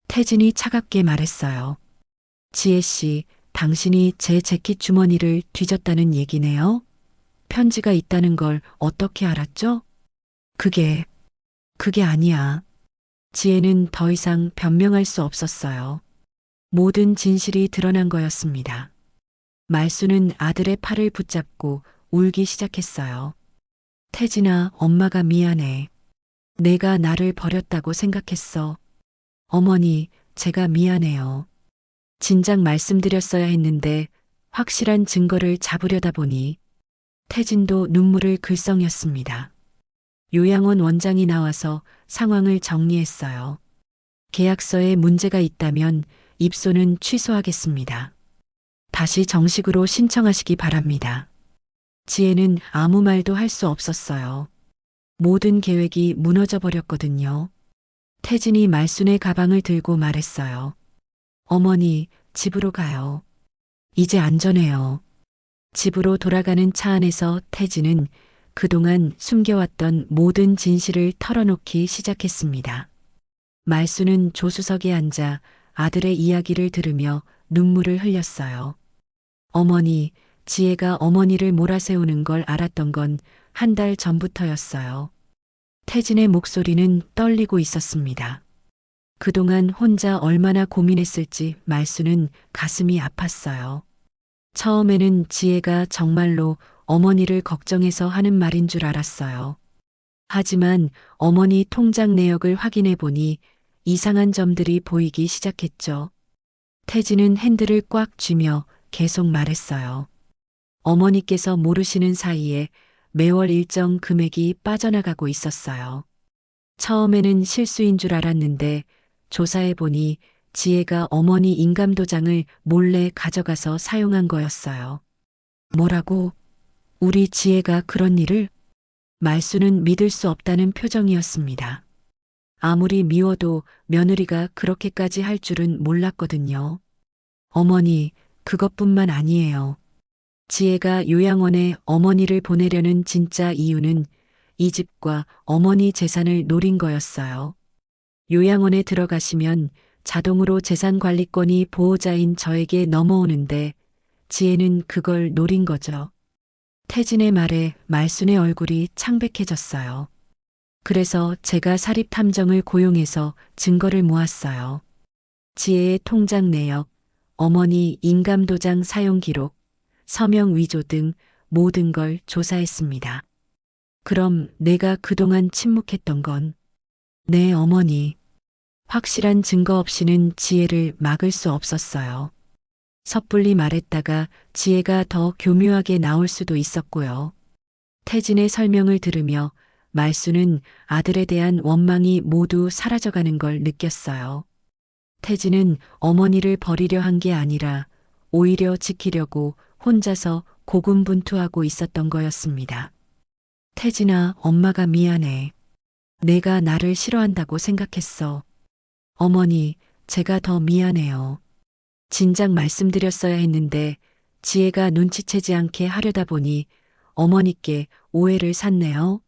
태진이 차갑게 말했어요. 지혜 씨, 당신이 제 재킷 주머니를 뒤졌다는 얘기네요? 편지가 있다는 걸 어떻게 알았죠? 그게 아니야. 지혜는 더 이상 변명할 수 없었어요. 모든 진실이 드러난 거였습니다. 말수는 아들의 팔을 붙잡고 울기 시작했어요. 태진아, 엄마가 미안해. 내가 나를 버렸다고 생각했어. 어머니, 제가 미안해요. 진작 말씀드렸어야 했는데 확실한 증거를 잡으려다 보니 태진도 눈물을 글썽였습니다. 요양원 원장이 나와서 상황을 정리했어요. 계약서에 문제가 있다면 입소는 취소하겠습니다. 다시 정식으로 신청하시기 바랍니다. 지혜는 아무 말도 할 수 없었어요. 모든 계획이 무너져 버렸거든요. 태진이 말순의 가방을 들고 말했어요. 어머니, 집으로 가요. 이제 안전해요. 집으로 돌아가는 차 안에서 태진은 그동안 숨겨왔던 모든 진실을 털어놓기 시작했습니다. 말수는 조수석에 앉아 아들의 이야기를 들으며 눈물을 흘렸어요. 어머니, 지혜가 어머니를 몰아세우는 걸 알았던 건 한 달 전부터였어요. 태진의 목소리는 떨리고 있었습니다. 그동안 혼자 얼마나 고민했을지 말수는 가슴이 아팠어요. 처음에는 지혜가 정말로 어머니를 걱정해서 하는 말인 줄 알았어요. 하지만 어머니 통장 내역을 확인해 보니 이상한 점들이 보이기 시작했죠. 태진은 핸들을 꽉 쥐며 계속 말했어요. 어머니께서 모르시는 사이에 매월 일정 금액이 빠져나가고 있었어요. 처음에는 실수인 줄 알았는데 조사해 보니 지혜가 어머니 인감도장을 몰래 가져가서 사용한 거였어요. 뭐라고? 우리 지혜가 그런 일을? 말수는 믿을 수 없다는 표정이었습니다. 아무리 미워도 며느리가 그렇게까지 할 줄은 몰랐거든요. 어머니, 그것뿐만 아니에요. 지혜가 요양원에 어머니를 보내려는 진짜 이유는 이 집과 어머니 재산을 노린 거였어요. 요양원에 들어가시면 자동으로 재산 관리권이 보호자인 저에게 넘어오는데 지혜는 그걸 노린 거죠. 태진의 말에 말순의 얼굴이 창백해졌어요. 그래서 제가 사립탐정을 고용해서 증거를 모았어요. 지혜의 통장 내역, 어머니 인감도장 사용 기록, 서명 위조 등 모든 걸 조사했습니다. 그럼 내가 그동안 침묵했던 건 네, 어머니. 확실한 증거 없이는 지혜를 막을 수 없었어요. 섣불리 말했다가 지혜가 더 교묘하게 나올 수도 있었고요. 태진의 설명을 들으며 말수는 아들에 대한 원망이 모두 사라져가는 걸 느꼈어요. 태진은 어머니를 버리려 한 게 아니라 오히려 지키려고 혼자서 고군분투하고 있었던 거였습니다. 태진아, 엄마가 미안해. 내가 나를 싫어한다고 생각했어. 어머니, 제가 더 미안해요. 진작 말씀드렸어야 했는데 지혜가 눈치채지 않게 하려다 보니 어머니께 오해를 샀네요.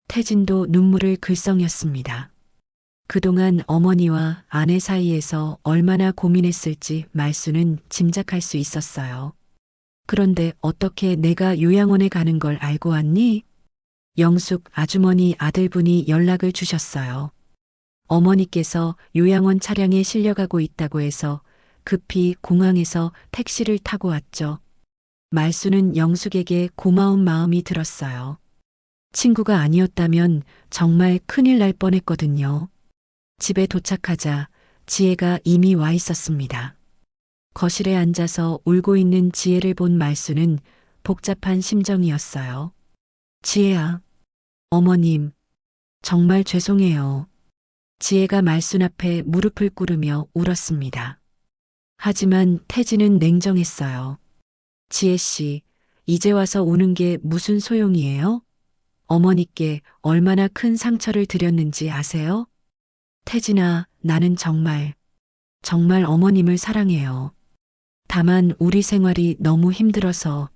태진도 눈물을 글썽였습니다. 그동안 어머니와 아내 사이에서 얼마나 고민했을지 말수는 짐작할 수 있었어요. 그런데 어떻게 내가 요양원에 가는 걸 알고 왔니? 영숙 아주머니 아들분이 연락을 주셨어요. 어머니께서 요양원 차량에 실려가고 있다고 해서 급히 공항에서 택시를 타고 왔죠. 말수는 영숙에게 고마운 마음이 들었어요. 친구가 아니었다면 정말 큰일 날 뻔했거든요. 집에 도착하자 지혜가 이미 와 있었습니다. 거실에 앉아서 울고 있는 지혜를 본 말수는 복잡한 심정이었어요. 지혜야, 어머님, 정말 죄송해요. 지혜가 말순 앞에 무릎을 꿇으며 울었습니다. 하지만 태진은 냉정했어요. 지혜 씨, 이제 와서 우는 게 무슨 소용이에요? 어머니께 얼마나 큰 상처를 드렸는지 아세요? 태진아, 나는 정말 어머님을 사랑해요. 다만 우리 생활이 너무 힘들어서.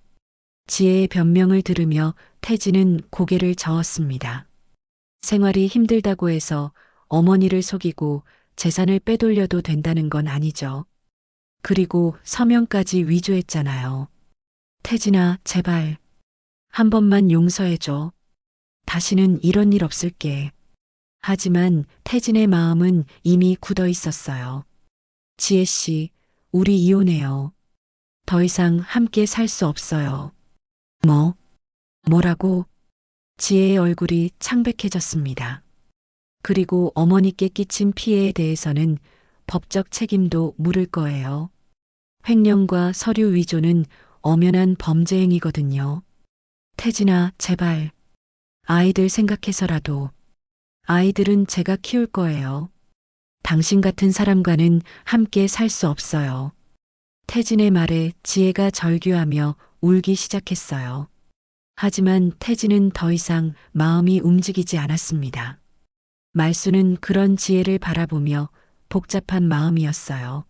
지혜의 변명을 들으며 태진은 고개를 저었습니다. 생활이 힘들다고 해서 어머니를 속이고 재산을 빼돌려도 된다는 건 아니죠. 그리고 서명까지 위조했잖아요. 태진아, 제발 한 번만 용서해줘. 다시는 이런 일 없을게. 하지만 태진의 마음은 이미 굳어 있었어요. 지혜 씨, 우리 이혼해요. 더 이상 함께 살 수 없어요. 뭐라고? 지혜의 얼굴이 창백해졌습니다. 그리고 어머니께 끼친 피해에 대해서는 법적 책임도 물을 거예요. 횡령과 서류 위조는 엄연한 범죄 행위거든요. 태진아, 제발. 아이들 생각해서라도. 아이들은 제가 키울 거예요. 당신 같은 사람과는 함께 살 수 없어요. 태진의 말에 지혜가 절규하며 울기 시작했어요. 하지만 태진은 더 이상 마음이 움직이지 않았습니다. 말수는 그런 지혜를 바라보며 복잡한 마음이었어요.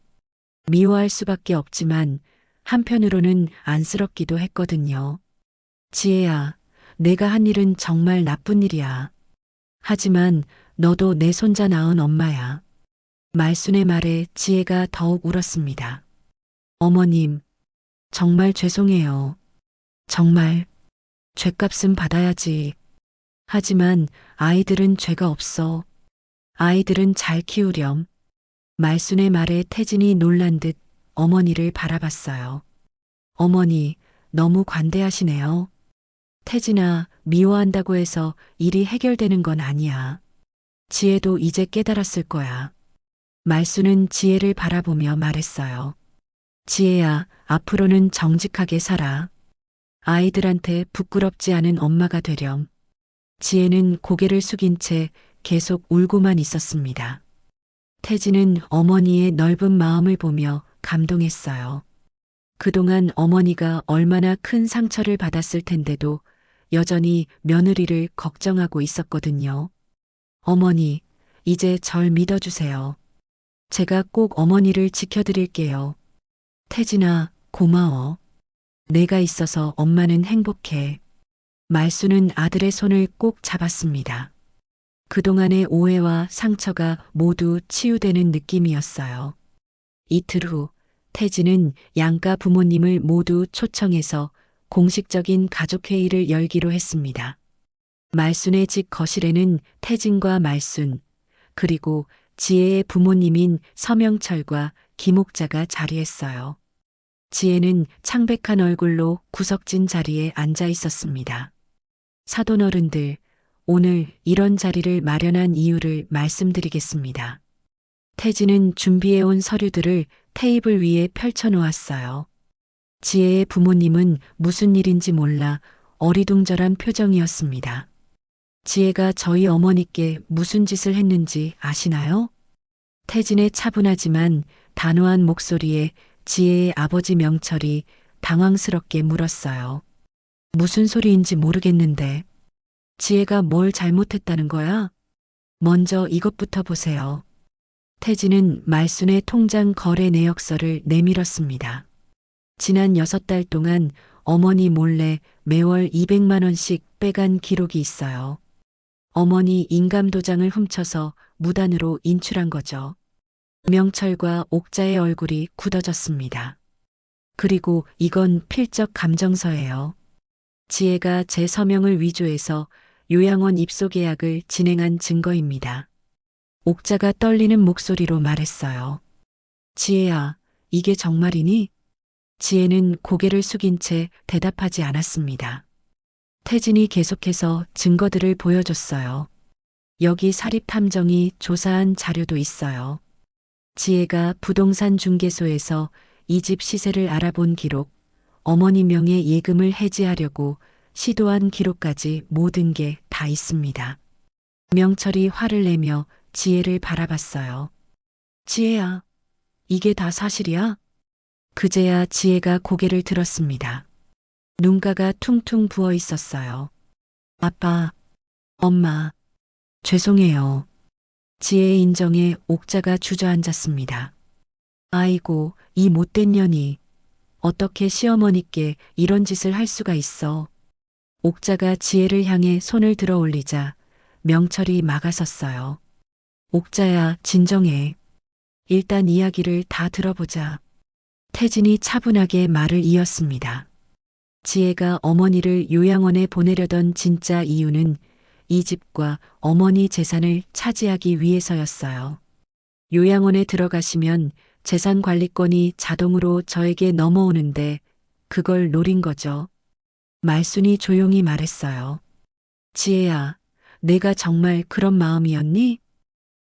미워할 수밖에 없지만 한편으로는 안쓰럽기도 했거든요. 지혜야, 내가 한 일은 정말 나쁜 일이야. 하지만 너도 내 손자 낳은 엄마야. 말순의 말에 지혜가 더욱 울었습니다. 어머님, 정말 죄송해요. 정말 죗값은 받아야지. 하지만 아이들은 죄가 없어. 아이들은 잘 키우렴. 말순의 말에 태진이 놀란 듯 어머니를 바라봤어요. 어머니, 너무 관대하시네요. 태진아, 미워한다고 해서 일이 해결되는 건 아니야. 지혜도 이제 깨달았을 거야. 말수는 지혜를 바라보며 말했어요. 지혜야, 앞으로는 정직하게 살아. 아이들한테 부끄럽지 않은 엄마가 되렴. 지혜는 고개를 숙인 채 계속 울고만 있었습니다. 태진은 어머니의 넓은 마음을 보며 감동했어요. 그동안 어머니가 얼마나 큰 상처를 받았을 텐데도 여전히 며느리를 걱정하고 있었거든요. 어머니, 이제 절 믿어주세요. 제가 꼭 어머니를 지켜드릴게요. 태진아, 고마워. 내가 있어서 엄마는 행복해. 말수는 아들의 손을 꼭 잡았습니다. 그동안의 오해와 상처가 모두 치유되는 느낌이었어요. 이틀 후, 태진은 양가 부모님을 모두 초청해서 공식적인 가족회의를 열기로 했습니다. 말순의 집 거실에는 태진과 말순, 그리고 지혜의 부모님인 서명철과 김옥자가 자리했어요. 지혜는 창백한 얼굴로 구석진 자리에 앉아 있었습니다. 사돈 어른들, 오늘 이런 자리를 마련한 이유를 말씀드리겠습니다. 태진은 준비해온 서류들을 테이블 위에 펼쳐놓았어요. 지혜의 부모님은 무슨 일인지 몰라 어리둥절한 표정이었습니다. 지혜가 저희 어머니께 무슨 짓을 했는지 아시나요? 태진의 차분하지만 단호한 목소리에 지혜의 아버지 명철이 당황스럽게 물었어요. 무슨 소리인지 모르겠는데. 지혜가 뭘 잘못했다는 거야? 먼저 이것부터 보세요. 태진은 말순의 통장 거래 내역서를 내밀었습니다. 지난 6달 동안 어머니 몰래 매월 200만 원씩 빼간 기록이 있어요. 어머니 인감도장을 훔쳐서 무단으로 인출한 거죠. 명철과 옥자의 얼굴이 굳어졌습니다. 그리고 이건 필적 감정서예요. 지혜가 제 서명을 위조해서 요양원 입소 계약을 진행한 증거입니다. 옥자가 떨리는 목소리로 말했어요. 지혜야, 이게 정말이니? 지혜는 고개를 숙인 채 대답하지 않았습니다. 태진이 계속해서 증거들을 보여줬어요. 여기 사립탐정이 조사한 자료도 있어요. 지혜가 부동산 중개소에서 이 집 시세를 알아본 기록, 어머니 명의 예금을 해지하려고 시도한 기록까지 모든 게 다 있습니다. 명철이 화를 내며 지혜를 바라봤어요. 지혜야, 이게 다 사실이야? 그제야 지혜가 고개를 들었습니다. 눈가가 퉁퉁 부어 있었어요. 아빠, 엄마, 죄송해요. 지혜의 인정에 옥자가 주저앉았습니다. 아이고, 이 못된 년이 어떻게 시어머니께 이런 짓을 할 수가 있어. 옥자가 지혜를 향해 손을 들어 올리자 명철이 막아섰어요. 옥자야, 진정해. 일단 이야기를 다 들어보자. 태진이 차분하게 말을 이었습니다. 지혜가 어머니를 요양원에 보내려던 진짜 이유는 이 집과 어머니 재산을 차지하기 위해서였어요. 요양원에 들어가시면 재산 관리권이 자동으로 저에게 넘어오는데 그걸 노린 거죠. 말순이 조용히 말했어요. 지혜야, 내가 정말 그런 마음이었니?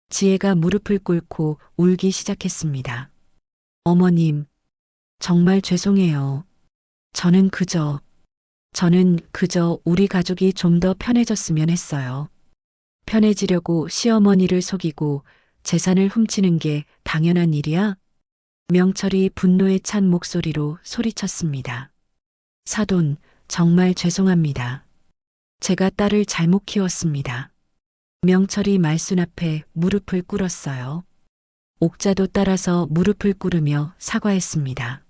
지혜가 무릎을 꿇고 울기 시작했습니다. 어머님, 정말 죄송해요. 저는 그저 우리 가족이 좀 더 편해졌으면 했어요. 편해지려고 시어머니를 속이고 재산을 훔치는 게 당연한 일이야? 명철이 분노에 찬 목소리로 소리쳤습니다. 사돈, 정말 죄송합니다. 제가 딸을 잘못 키웠습니다. 명철이 말순 앞에 무릎을 꿇었어요. 옥자도 따라서 무릎을 꿇으며 사과했습니다.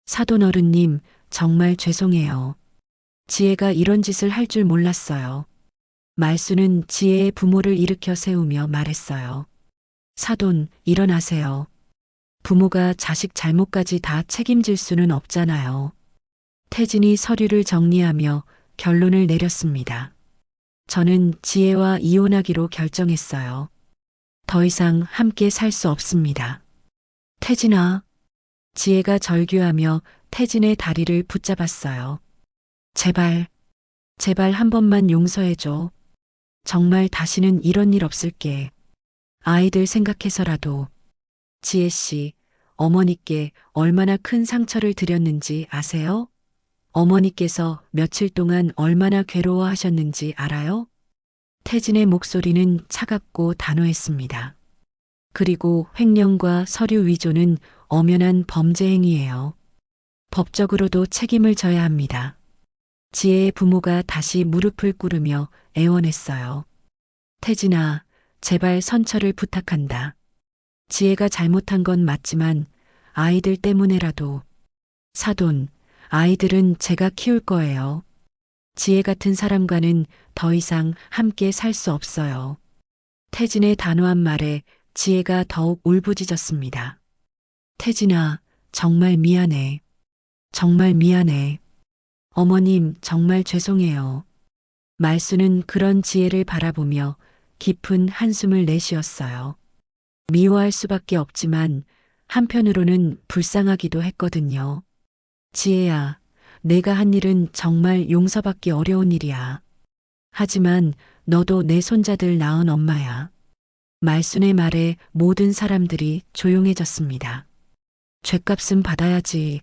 사돈 어른님, 정말 죄송해요. 지혜가 이런 짓을 할 줄 몰랐어요. 말순은 지혜의 부모를 일으켜 세우며 말했어요. 사돈, 일어나세요. 부모가 자식 잘못까지 다 책임질 수는 없잖아요. 태진이 서류를 정리하며 결론을 내렸습니다. 저는 지혜와 이혼하기로 결정했어요. 더 이상 함께 살 수 없습니다. 태진아. 지혜가 절규하며 태진의 다리를 붙잡았어요. 제발 한 번만 용서해줘. 정말 다시는 이런 일 없을게. 아이들 생각해서라도. 지혜 씨, 어머니께 얼마나 큰 상처를 드렸는지 아세요? 어머니께서 며칠 동안 얼마나 괴로워하셨는지 알아요? 태진의 목소리는 차갑고 단호했습니다. 그리고 횡령과 서류 위조는 엄연한 범죄 행위예요. 법적으로도 책임을 져야 합니다. 지혜의 부모가 다시 무릎을 꿇으며 애원했어요. 태진아, 제발 선처를 부탁한다. 지혜가 잘못한 건 맞지만 아이들 때문에라도. 사돈, 아이들은 제가 키울 거예요. 지혜 같은 사람과는 더 이상 함께 살 수 없어요. 태진의 단호한 말에 지혜가 더욱 울부짖었습니다. 태진아, 정말 미안해. 정말 미안해. 어머님, 정말 죄송해요. 말순은 그런 지혜를 바라보며 깊은 한숨을 내쉬었어요. 미워할 수밖에 없지만 한편으로는 불쌍하기도 했거든요. 지혜야, 내가 한 일은 정말 용서받기 어려운 일이야. 하지만 너도 내 손자들 낳은 엄마야. 말순의 말에 모든 사람들이 조용해졌습니다. 죗값은 받아야지.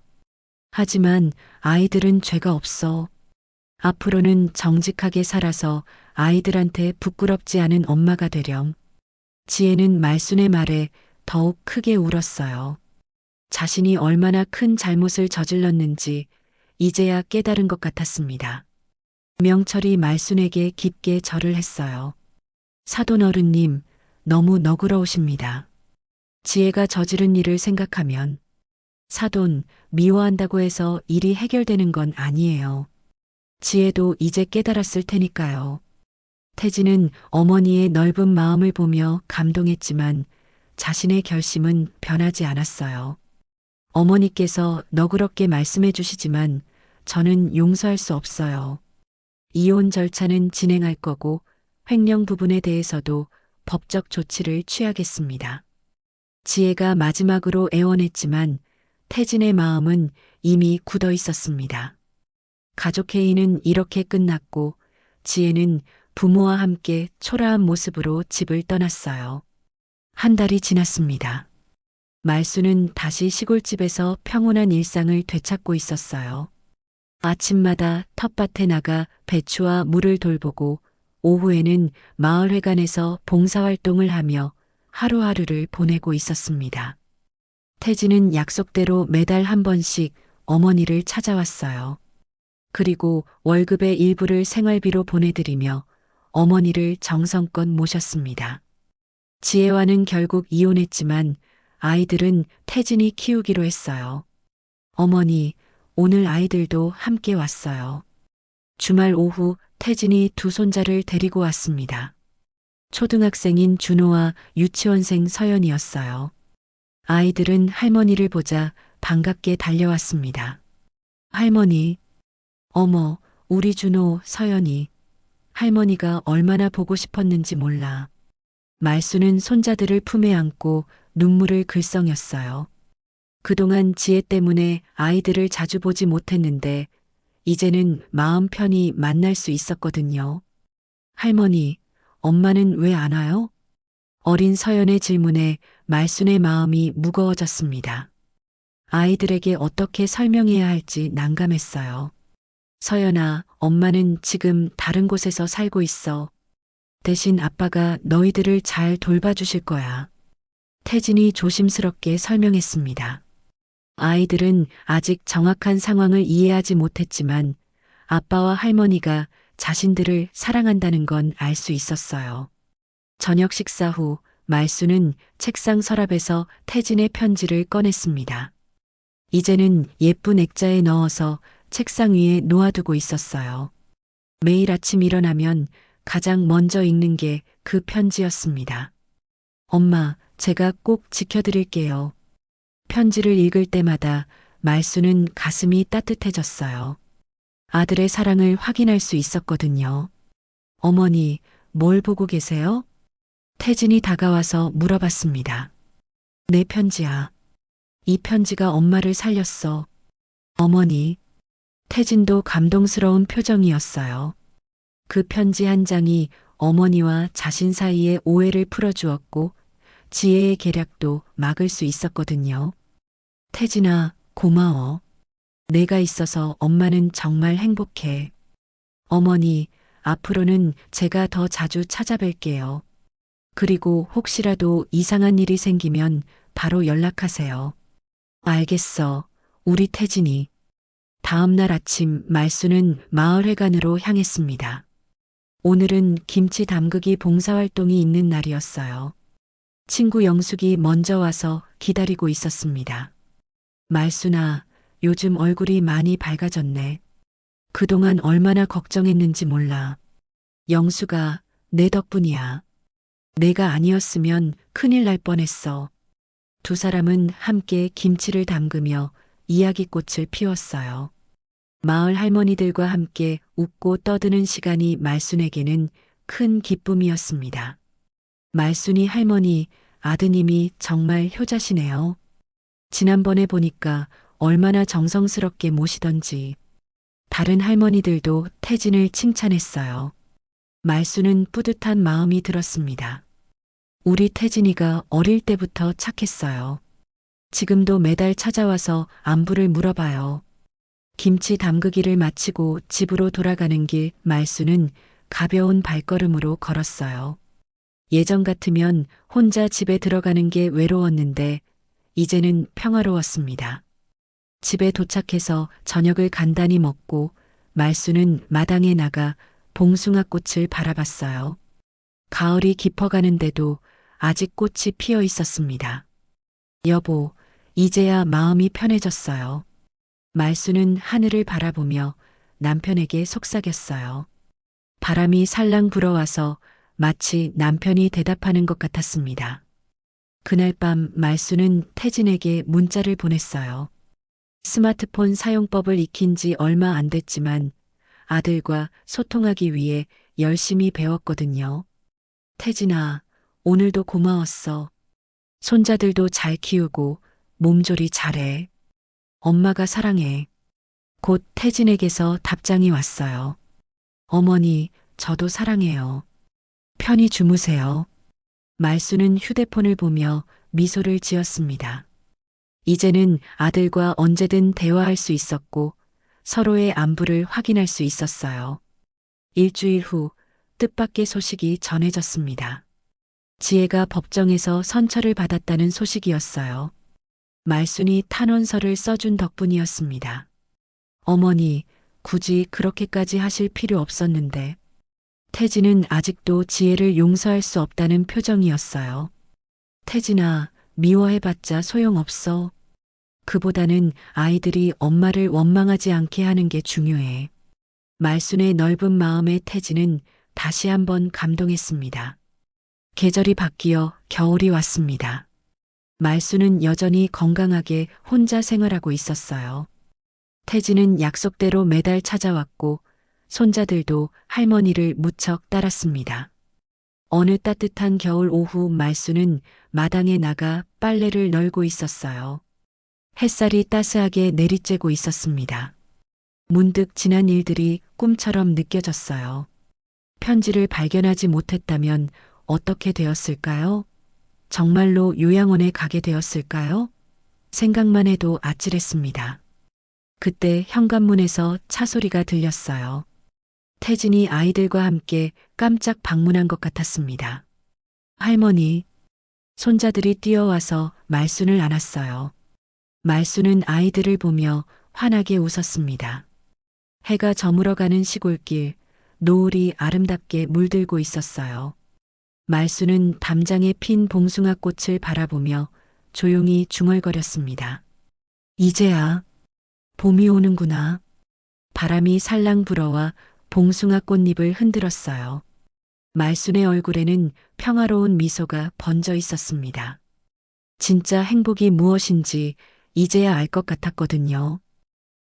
하지만 아이들은 죄가 없어. 앞으로는 정직하게 살아서 아이들한테 부끄럽지 않은 엄마가 되렴. 지혜는 말순의 말에 더욱 크게 울었어요. 자신이 얼마나 큰 잘못을 저질렀는지 이제야 깨달은 것 같았습니다. 명철이 말순에게 깊게 절을 했어요. 사돈 어른님, 너무 너그러우십니다. 지혜가 저지른 일을 생각하면 사돈, 미워한다고 해서 일이 해결되는 건 아니에요. 지혜도 이제 깨달았을 테니까요. 태진은 어머니의 넓은 마음을 보며 감동했지만 자신의 결심은 변하지 않았어요. 어머니께서 너그럽게 말씀해 주시지만 저는 용서할 수 없어요. 이혼 절차는 진행할 거고 횡령 부분에 대해서도 법적 조치를 취하겠습니다. 지혜가 마지막으로 애원했지만 태진의 마음은 이미 굳어 있었습니다. 가족 회의는 이렇게 끝났고 지혜는 부모와 함께 초라한 모습으로 집을 떠났어요. 한 달이 지났습니다. 말수는 다시 시골집에서 평온한 일상을 되찾고 있었어요. 아침마다 텃밭에 나가 배추와 물을 돌보고 오후에는 마을회관에서 봉사활동을 하며 하루하루를 보내고 있었습니다. 태진은 약속대로 매달 한 번씩 어머니를 찾아왔어요. 그리고 월급의 일부를 생활비로 보내드리며 어머니를 정성껏 모셨습니다. 지혜와는 결국 이혼했지만 아이들은 태진이 키우기로 했어요. 어머니, 오늘 아이들도 함께 왔어요. 주말 오후 태진이 두 손자를 데리고 왔습니다. 초등학생인 준호와 유치원생 서연이었어요. 아이들은 할머니를 보자 반갑게 달려왔습니다. 할머니, 어머, 우리 준호, 서연이. 할머니가 얼마나 보고 싶었는지 몰라. 말수는 손자들을 품에 안고 눈물을 글썽였어요. 그동안 지혜 때문에 아이들을 자주 보지 못했는데 이제는 마음 편히 만날 수 있었거든요. 할머니, 엄마는 왜 안 와요? 어린 서연의 질문에 말순의 마음이 무거워졌습니다. 아이들에게 어떻게 설명해야 할지 난감했어요. 서연아, 엄마는 지금 다른 곳에서 살고 있어. 대신 아빠가 너희들을 잘 돌봐주실 거야. 태진이 조심스럽게 설명했습니다. 아이들은 아직 정확한 상황을 이해하지 못했지만 아빠와 할머니가 자신들을 사랑한다는 건 알 수 있었어요. 저녁 식사 후 말수는 책상 서랍에서 태진의 편지를 꺼냈습니다. 이제는 예쁜 액자에 넣어서 책상 위에 놓아두고 있었어요. 매일 아침 일어나면 가장 먼저 읽는 게 그 편지였습니다. 엄마, 제가 꼭 지켜드릴게요. 편지를 읽을 때마다 말수는 가슴이 따뜻해졌어요. 아들의 사랑을 확인할 수 있었거든요. 어머니, 뭘 보고 계세요? 태진이 다가와서 물어봤습니다. 내 편지야. 이 편지가 엄마를 살렸어. 어머니. 태진도 감동스러운 표정이었어요. 그 편지 한 장이 어머니와 자신 사이의 오해를 풀어주었고 지혜의 계략도 막을 수 있었거든요. 태진아, 고마워. 내가 있어서 엄마는 정말 행복해. 어머니, 앞으로는 제가 더 자주 찾아뵐게요. 그리고 혹시라도 이상한 일이 생기면 바로 연락하세요. 알겠어, 우리 태진이. 다음 날 아침 말수는 마을회관으로 향했습니다. 오늘은 김치 담그기 봉사활동이 있는 날이었어요. 친구 영숙이 먼저 와서 기다리고 있었습니다. 말수나, 요즘 얼굴이 많이 밝아졌네. 그동안 얼마나 걱정했는지 몰라. 영수가, 내 덕분이야. 내가 아니었으면 큰일 날 뻔했어. 두 사람은 함께 김치를 담그며 이야기꽃을 피웠어요. 마을 할머니들과 함께 웃고 떠드는 시간이 말순에게는 큰 기쁨이었습니다. 말순이 할머니, 아드님이 정말 효자시네요. 지난번에 보니까 얼마나 정성스럽게 모시던지. 다른 할머니들도 태진을 칭찬했어요. 말순은 뿌듯한 마음이 들었습니다. 우리 태진이가 어릴 때부터 착했어요. 지금도 매달 찾아와서 안부를 물어봐요. 김치 담그기를 마치고 집으로 돌아가는 길 말수는 가벼운 발걸음으로 걸었어요. 예전 같으면 혼자 집에 들어가는 게 외로웠는데 이제는 평화로웠습니다. 집에 도착해서 저녁을 간단히 먹고 말수는 마당에 나가 봉숭아꽃을 바라봤어요. 가을이 깊어가는데도 아직 꽃이 피어 있었습니다. 여보, 이제야 마음이 편해졌어요. 말수는 하늘을 바라보며 남편에게 속삭였어요. 바람이 살랑 불어와서 마치 남편이 대답하는 것 같았습니다. 그날 밤 말수는 태진에게 문자를 보냈어요. 스마트폰 사용법을 익힌 지 얼마 안 됐지만 아들과 소통하기 위해 열심히 배웠거든요. 태진아, 오늘도 고마웠어. 손자들도 잘 키우고 몸조리 잘해. 엄마가 사랑해. 곧 태진에게서 답장이 왔어요. 어머니, 저도 사랑해요. 편히 주무세요. 말수는 휴대폰을 보며 미소를 지었습니다. 이제는 아들과 언제든 대화할 수 있었고 서로의 안부를 확인할 수 있었어요. 일주일 후 뜻밖의 소식이 전해졌습니다. 지혜가 법정에서 선처를 받았다는 소식이었어요. 말순이 탄원서를 써준 덕분이었습니다. 어머니, 굳이 그렇게까지 하실 필요 없었는데. 태진은 아직도 지혜를 용서할 수 없다는 표정이었어요. 태진아, 미워해봤자 소용없어. 그보다는 아이들이 엄마를 원망하지 않게 하는 게 중요해. 말순의 넓은 마음에 태진은 다시 한번 감동했습니다. 계절이 바뀌어 겨울이 왔습니다. 말순은 여전히 건강하게 혼자 생활하고 있었어요. 태진은 약속대로 매달 찾아왔고 손자들도 할머니를 무척 따랐습니다. 어느 따뜻한 겨울 오후 말수는 마당에 나가 빨래를 널고 있었어요. 햇살이 따스하게 내리쬐고 있었습니다. 문득 지난 일들이 꿈처럼 느껴졌어요. 편지를 발견하지 못했다면 어떻게 되었을까요? 정말로 요양원에 가게 되었을까요? 생각만 해도 아찔했습니다. 그때 현관문에서 차 소리가 들렸어요. 태진이 아이들과 함께 깜짝 방문한 것 같았습니다. 할머니, 손자들이 뛰어와서 말순을 안았어요. 말순은 아이들을 보며 환하게 웃었습니다. 해가 저물어가는 시골길, 노을이 아름답게 물들고 있었어요. 말순은 담장에 핀 봉숭아 꽃을 바라보며 조용히 중얼거렸습니다. 이제야 봄이 오는구나. 바람이 살랑 불어와 봉숭아 꽃잎을 흔들었어요. 말순의 얼굴에는 평화로운 미소가 번져 있었습니다. 진짜 행복이 무엇인지 이제야 알 것 같았거든요.